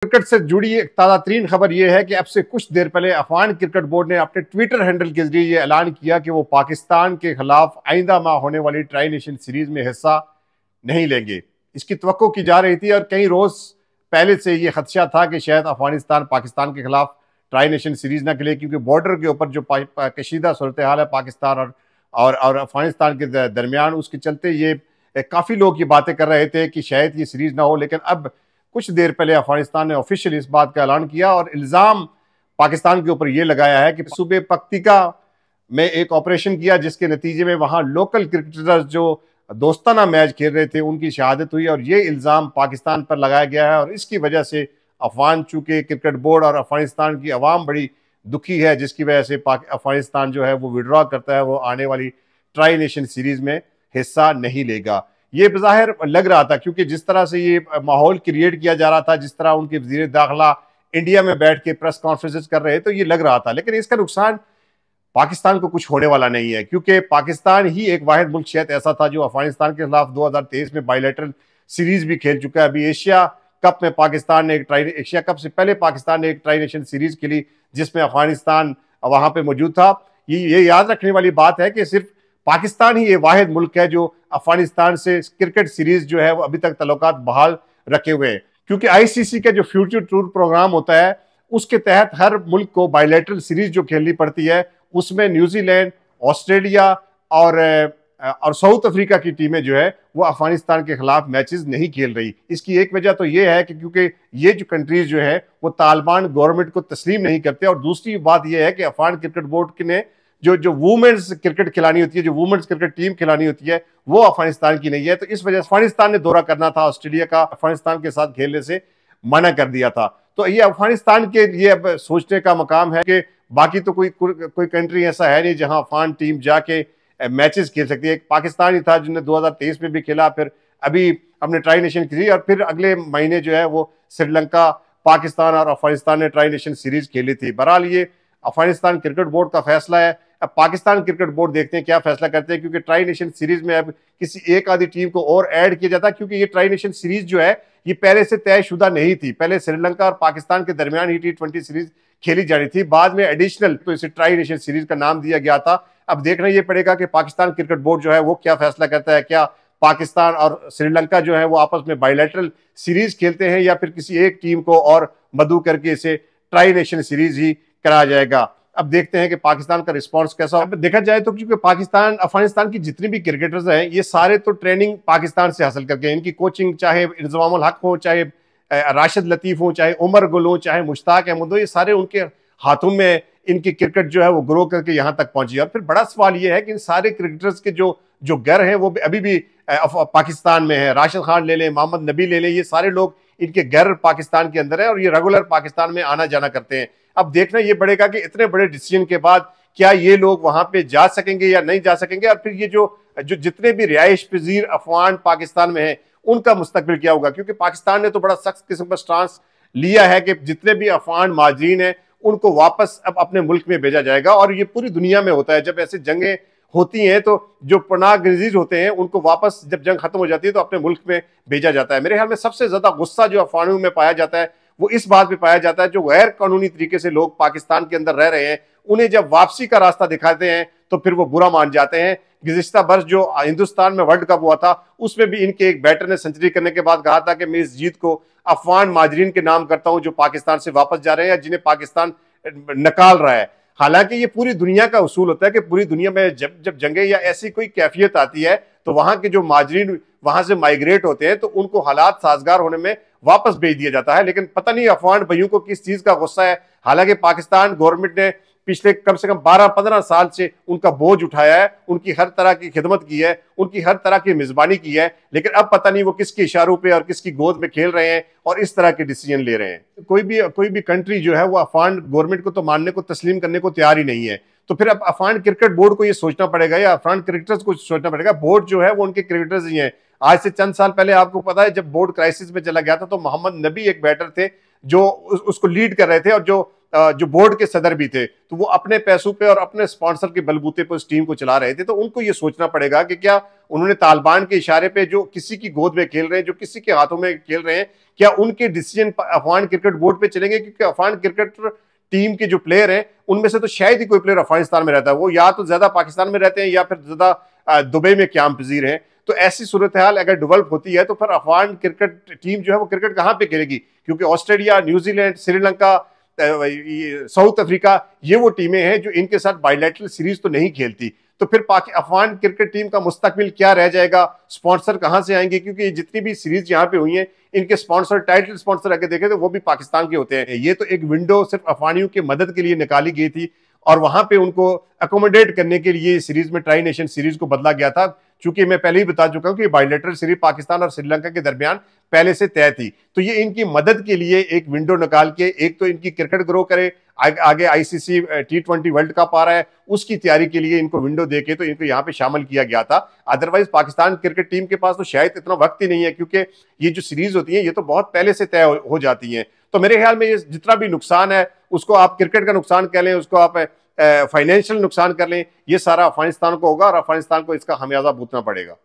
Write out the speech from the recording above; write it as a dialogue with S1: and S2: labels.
S1: Cricket से जुड़ी एक ताज़ा तरीन खबर यह है कि अब से कुछ देर पहले अफगान क्रिकेट बोर्ड ने अपने ट्विटर हैंडल के जरिए यह ऐलान किया कि वो पाकिस्तान के खिलाफ आइंदा माह होने वाली ट्राई नेशन सीरीज में हिस्सा नहीं लेंगे। इसकी तवक्को की जा रही थी और कई रोज पहले से यह खदशा था कि शायद अफगानिस्तान पाकिस्तान के खिलाफ ट्राई नेशन सीरीज ना खेले, क्योंकि बॉर्डर के ऊपर जो कशीदा सूरत हाल है पाकिस्तान और अफगानिस्तान के दरमियान, उसके चलते ये काफ़ी लोग ये बातें कर रहे थे कि शायद ये सीरीज ना हो। लेकिन अब कुछ देर पहले अफगानिस्तान ने ऑफिशियल इस बात का ऐलान किया और इल्ज़ाम पाकिस्तान के ऊपर यह लगाया है कि सूबे पक्तिका में एक ऑपरेशन किया जिसके नतीजे में वहां लोकल क्रिकेटर्स जो दोस्ताना मैच खेल रहे थे उनकी शहादत हुई, और ये इल्ज़ाम पाकिस्तान पर लगाया गया है। और इसकी वजह से अफगान चूंकि क्रिकेट बोर्ड और अफगानिस्तान की आवाम बड़ी दुखी है, जिसकी वजह से अफगानिस्तान जो है वो विड्रॉ करता है, वो आने वाली ट्राई नेशन सीरीज में हिस्सा नहीं लेगा। ये बज़ाहिर लग रहा था, क्योंकि जिस तरह से ये माहौल क्रिएट किया जा रहा था, जिस तरह उनके वज़ीर दाखिला इंडिया में बैठ के प्रेस कॉन्फ्रेंसेस कर रहे तो ये लग रहा था। लेकिन इसका नुकसान पाकिस्तान को कुछ होने वाला नहीं है, क्योंकि पाकिस्तान ही एक वाहिद मुल्क शायद ऐसा था जो अफगानिस्तान के खिलाफ 2023 में बायलैटरल सीरीज भी खेल चुका है। अभी एशिया कप में पाकिस्तान ने एशिया कप से पहले पाकिस्तान ने एक ट्राई नेशन सीरीज खेली जिसमें अफगानिस्तान वहां पे मौजूद था। ये याद रखने वाली बात है कि सिर्फ पाकिस्तान ही ये वाहिद मुल्क है जो अफगानिस्तान से क्रिकेट सीरीज जो है वो अभी तक तल्लुकात बहाल रखे हुए हैं, क्योंकि आईसीसी का जो फ्यूचर टूर प्रोग्राम होता है उसके तहत हर मुल्क को बायलैटरल सीरीज जो खेलनी पड़ती है, उसमें न्यूजीलैंड, ऑस्ट्रेलिया और साउथ अफ्रीका की टीमें जो है वो अफगानिस्तान के खिलाफ मैचेस नहीं खेल रही। इसकी एक वजह तो ये है कि क्योंकि ये जो कंट्रीज जो है वो तालिबान गवर्नमेंट को तस्लीम नहीं करते, और दूसरी बात यह है कि अफगान क्रिकेट बोर्ड ने जो वुमेन्स क्रिकेट खिलानी होती है, जो वुमेन्स क्रिकेट टीम खिलानी होती है, वो अफगानिस्तान की नहीं है। तो इस वजह से अफगानिस्तान ने दौरा करना था ऑस्ट्रेलिया का, अफगानिस्तान के साथ खेलने से मना कर दिया था। तो ये अफगानिस्तान के लिए अब सोचने का मकाम है कि बाकी तो कोई कंट्री ऐसा है नहीं जहां अफगान टीम जाके मैचेस खेल सकती है। पाकिस्तान ही था जिन्होंने 2023 में भी खेला, फिर अभी हमने ट्राई नेशन खेली, और फिर अगले महीने जो है वो श्रीलंका, पाकिस्तान और अफगानिस्तान ने ट्राई नेशन सीरीज खेली थी। बहरहाल ये अफगानिस्तान क्रिकेट बोर्ड का फैसला है। अब पाकिस्तान क्रिकेट बोर्ड देखते हैं क्या फैसला करते हैं, क्योंकि ट्राई नेशन सीरीज में अब किसी एक आधी टीम को और ऐड किया जाता है, क्योंकि ये ट्राई नेशन सीरीज जो है ये पहले से तयशुदा नहीं थी। पहले श्रीलंका और पाकिस्तान के दरमियान ही T20 सीरीज खेली जानी थी, बाद में एडिशनल तो इसे ट्राई नेशन सीरीज का नाम दिया गया था। अब देखना ये पड़ेगा कि पाकिस्तान क्रिकेट बोर्ड जो है वो क्या फैसला करता है। क्या पाकिस्तान और श्रीलंका जो है वो आपस में बायलैटरल सीरीज खेलते हैं, या फिर किसी एक टीम को और मदऊ करके इसे ट्राई नेशन सीरीज ही कराया जाएगा। अब देखते हैं कि पाकिस्तान का रिस्पांस कैसा हो। देखा जाए तो क्योंकि पाकिस्तान अफगानिस्तान की जितनी भी क्रिकेटर्स हैं ये सारे तो ट्रेनिंग पाकिस्तान से हासिल करके, इनकी कोचिंग चाहे इंजमामुल हक हो, चाहे राशिद लतीफ हो, चाहे उमर गुल हो, चाहे मुश्ताक अहमद हो, ये सारे उनके हाथों में इनकी क्रिकेट जो है वो ग्रो करके यहाँ तक पहुंची। और फिर बड़ा सवाल ये है कि इन सारे क्रिकेटर्स के जो घर हैं वो अभी भी पाकिस्तान में है। राशिद खान ले लें, मोहम्मद नबी ले लें, ये सारे लोग इनके घर पाकिस्तान के अंदर है और ये रेगुलर पाकिस्तान में आना जाना करते हैं। अब देखना ये पड़ेगा कि इतने बड़े डिसीजन के बाद क्या ये लोग वहां पे जा सकेंगे या नहीं जा सकेंगे, और फिर ये जो जितने भी रिहाइश पजीर अफगान पाकिस्तान में है उनका मुस्तकबिल क्या होगा। क्योंकि पाकिस्तान ने तो बड़ा सख्त किस्म का स्टांस लिया है कि जितने भी अफगान महाजरीन हैं उनको वापस अब अपने मुल्क में भेजा जाएगा। और ये पूरी दुनिया में होता है, जब ऐसे जंगें होती हैं तो जो पनाह गजीर होते हैं उनको वापस जब जंग खत्म हो जाती है तो अपने मुल्क में भेजा जाता है। मेरे ख्याल में सबसे ज्यादा गुस्सा जो अफगानों में पाया जाता है वो इस बात पे पाया जाता है जो गैर कानूनी तरीके से लोग पाकिस्तान के अंदर रह रहे हैं, उन्हें जब वापसी का रास्ता दिखाते हैं तो फिर वो बुरा मान जाते हैं। गुज़िश्ता बर्स जो हिंदुस्तान में वर्ल्ड कप हुआ था उसमें भी इनके एक बैटर ने सेंचुरी करने के बाद कहा था कि मैं इस जीत को अफगान माजरीन के नाम करता हूं जो पाकिस्तान से वापस जा रहे हैं या जिन्हें पाकिस्तान निकाल रहा है। हालांकि ये पूरी दुनिया का उसूल होता है कि पूरी दुनिया में जब जंगे या ऐसी कोई कैफियत आती है तो वहां के जो माजरीन वहां से माइग्रेट होते हैं तो उनको हालात साजगार होने में वापस भेज दिया जाता है। लेकिन पता नहीं अफगान भाइयों को किस चीज का गुस्सा है। हालांकि पाकिस्तान गवर्नमेंट ने पिछले कम से कम 12-15 साल से उनका बोझ उठाया है, उनकी हर तरह की खिदमत की है, उनकी हर तरह की मेजबानी की है, लेकिन अब पता नहीं वो किसके इशारों पे और किसकी गोद में खेल रहे हैं और इस तरह के डिसीजन ले रहे हैं। कोई भी कंट्री जो है वो अफगान गवर्नमेंट को तो मानने को, तस्लीम करने को तैयार ही नहीं है। तो फिर अब अफगान क्रिकेट बोर्ड को ये सोचना पड़ेगा या अफगान क्रिकेटर्स को सोचना पड़ेगा। बोर्ड जो है वो उनके क्रिकेटर्स ही हैं। आज से चंद साल पहले आपको पता है जब बोर्ड क्राइसिस में चला गया था तो मोहम्मद नबी एक बैटर थे जो उसको लीड कर रहे थे और जो जो बोर्ड के सदर भी थे, तो वो अपने पैसों पे और अपने स्पॉन्सर के बलबूते पर उस टीम को चला रहे थे। तो उनको ये सोचना पड़ेगा कि क्या उन्होंने तालिबान के इशारे पे जो किसी की गोद में खेल रहे हैं, जो किसी के हाथों में खेल रहे हैं, क्या उनके डिसीजन अफगान क्रिकेट बोर्ड पे चलेंगे? क्योंकि अफगान क्रिकेट टीम के जो प्लेयर हैं उनमें से तो शायद ही कोई प्लेयर अफगानिस्तान में रहता है, वो या तो ज्यादा पाकिस्तान में रहते हैं या फिर ज्यादा दुबई में क्याम पजीर हैं। तो ऐसी सूरत हाल अगर डेवलप होती है तो फिर अफगान क्रिकेट टीम जो है वो क्रिकेट कहां पे खेलेगी? क्योंकि Australia, New Zealand, Sri Lanka, south Africa, ये वो टीमें हैं जो इनके साथ बायलैटरल सीरीज तो नहीं खेलती। तो फिर अफगान क्रिकेट टीम का मुस्तकबिल क्या रह जाएगा? स्पॉन्सर कहां से आएंगे? क्योंकि जितनी भी सीरीज यहां पे हुई हैं, इनके स्पॉन्सर, टाइटल स्पॉन्सर अगर देखें तो वो भी पाकिस्तान के होते हैं। ये तो एक विंडो सिर्फ अफगानियों की मदद के लिए निकाली गई थी और वहां पे उनको अकोमोडेट करने के लिए सीरीज में ट्राई नेशन सीरीज को बदला गया था। चूंकि मैं पहले ही बता चुका हूं कि बायलैटरल सीरीज पाकिस्तान और श्रीलंका के दरमियान पहले से तय थी। तो ये इनकी मदद के लिए एक विंडो निकाल के, एक तो इनकी क्रिकेट ग्रो करे, आगे आईसीसी T20 वर्ल्ड कप आ रहा है, उसकी तैयारी के लिए इनको विंडो देके तो इनको यहां पे शामिल किया गया था। अदरवाइज पाकिस्तान क्रिकेट टीम के पास तो शायद इतना वक्त ही नहीं है, क्योंकि ये जो सीरीज होती है ये तो बहुत पहले से तय हो जाती है। तो मेरे ख्याल में ये जितना भी नुकसान है, उसको आप क्रिकेट का नुकसान कह लें, उसको आप फाइनेंशियल नुकसान कर लें, ये सारा अफगानिस्तान को होगा और अफगानिस्तान को इसका खमियाजा भुगतना पड़ेगा।